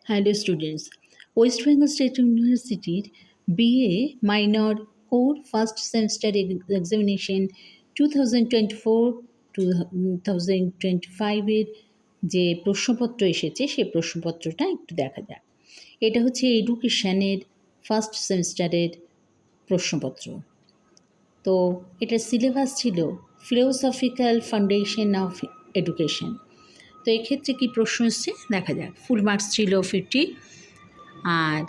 Hello students, West Bengal State ইউনিভার্সিটির BA minor core first semester examination 2024-2025 যে প্রশ্নপত্র এসেছে সেই প্রশ্নপত্রটা একটু দেখা যাক। এটা হচ্ছে এডুকেশনের ফার্স্ট সেমিস্টারের প্রশ্নপত্র। তো এটার সিলেবাস ছিল ফিলোসফিক্যাল ফাউন্ডেশন অফ এডুকেশন। তো এক্ষেত্রে কী প্রশ্ন এসছে দেখা যাক। ফুল মার্কস ছিল 50 আর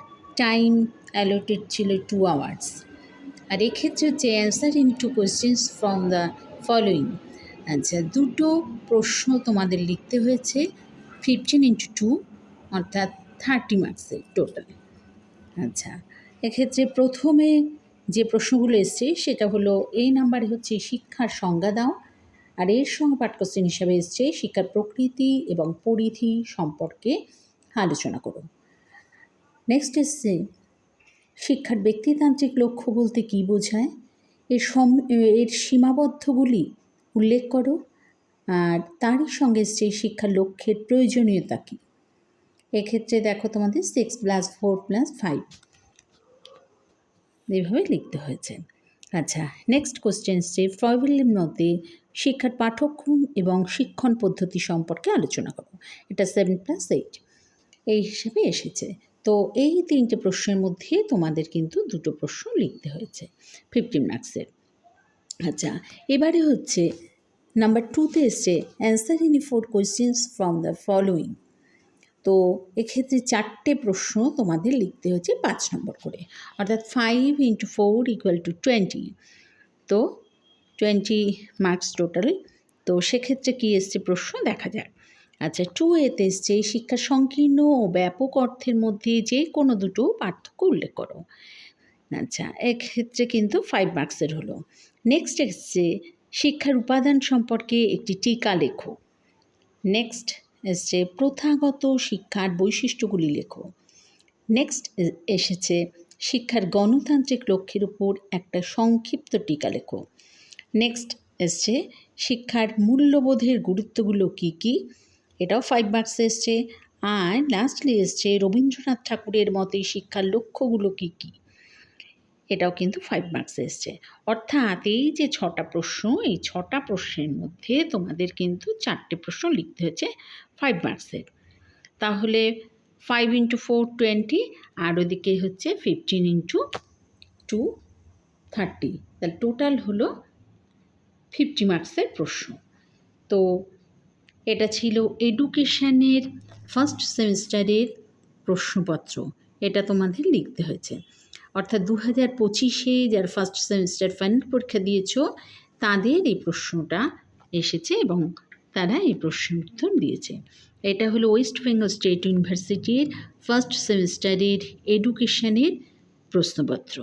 টাইম অ্যালোটেড ছিল 2 hours। আর এক্ষেত্রে হচ্ছে answer in 2 questions from the following. আচ্ছা, দুটো প্রশ্ন তোমাদের লিখতে হয়েছে 15x2 অর্থাৎ 30 মার্কসের টোটাল। আচ্ছা, এক্ষেত্রে প্রথমে যে প্রশ্নগুলো এসছে সেটা হলো এই নাম্বারে হচ্ছে শিক্ষার সংজ্ঞা দাও, আর এর সঙ্গে পাঠ কোশ্চেন হিসাবে এসছে শিক্ষার প্রকৃতি এবং পরিধি সম্পর্কে আলোচনা করো। নেক্সট এসছে শিক্ষার ব্যক্তিতান্ত্রিক লক্ষ্য বলতে কী বোঝায়, এর সীমাবদ্ধগুলি উল্লেখ করো। আর তারই সঙ্গে এসছে শিক্ষার লক্ষ্যের প্রয়োজনীয়তা কী। এক্ষেত্রে দেখো তোমাদের 6+4+5 এইভাবে লিখতে হয়েছে। আচ্ছা, নেক্সট কোশ্চেন এসছে ফ্রয়েবেলের মধ্যে শিক্ষার পাঠ্যক্রম এবং শিক্ষণ পদ্ধতি সম্পর্কে আলোচনা করো। এটা 7+8 এই হিসেবে এসেছে। তো এই তিনটে প্রশ্নের মধ্যে তোমাদের কিন্তু দুটো প্রশ্ন লিখতে হয়েছে 15 মার্কসের। আচ্ছা, এবারে হচ্ছে নাম্বার 2তে এসছে answer in 4 questions from the following. তো এক্ষেত্রে 4টে প্রশ্ন তোমাদের লিখতে হয়েছে 5 নম্বর করে, অর্থাৎ 5x4 = 20। তো 20 মার্কস টোটাল। তো সেক্ষেত্রে কী এসছে প্রশ্ন দেখা যাক। আচ্ছা, 2A-তে এসছে শিক্ষার সংকীর্ণ ও ব্যাপক অর্থের মধ্যে যে কোনো দুটো পার্থক্য উল্লেখ করো। আচ্ছা, এক্ষেত্রে কিন্তু 5 মার্কসের হলো। নেক্সট এসছে শিক্ষার উপাদান সম্পর্কে একটি টিকা লেখো। নেক্সট এসছে প্রথাগত শিক্ষার বৈশিষ্ট্যগুলি লেখো। নেক্সট এসেছে শিক্ষার গণতান্ত্রিক লক্ষ্যের উপর একটা সংক্ষিপ্ত টিকা লেখো। নেক্সট এসছে শিক্ষার মূল্যবোধের গুরুত্বগুলো কী কী, এটাও 5 মার্কসে এসছে। আর লাস্টলি এসছে রবীন্দ্রনাথ ঠাকুরের মতে শিক্ষার লক্ষ্যগুলো কী কী, এটাও কিন্তু 5 মার্কসে এসছে। অর্থাৎ এই যে 6টা প্রশ্ন, এই 6টা প্রশ্নের মধ্যে তোমাদের কিন্তু 4টে প্রশ্ন লিখতে হয়েছে 5 মার্কসের। তাহলে 5x4 20 আর ওদিকে হচ্ছে 15x2 30, তাহলে টোটাল হলো 50 মার্কসের প্রশ্ন। তো এটা ছিল এডুকেশনের ফার্স্ট সেমিস্টারের প্রশ্নপত্র, এটা তোমাদের লিখতে হয়েছে। অর্থাৎ 2025-এ যারা ফার্স্ট সেমিস্টার ফাইনাল পরীক্ষা দিয়েছ তাদের এই প্রশ্নটা এসেছে এবং তারা এই প্রশ্নের উত্তর দিয়েছে। এটা হলো ওয়েস্ট বেঙ্গল স্টেট ইউনিভার্সিটির ফার্স্ট সেমিস্টারের এডুকেশনের প্রশ্নপত্র।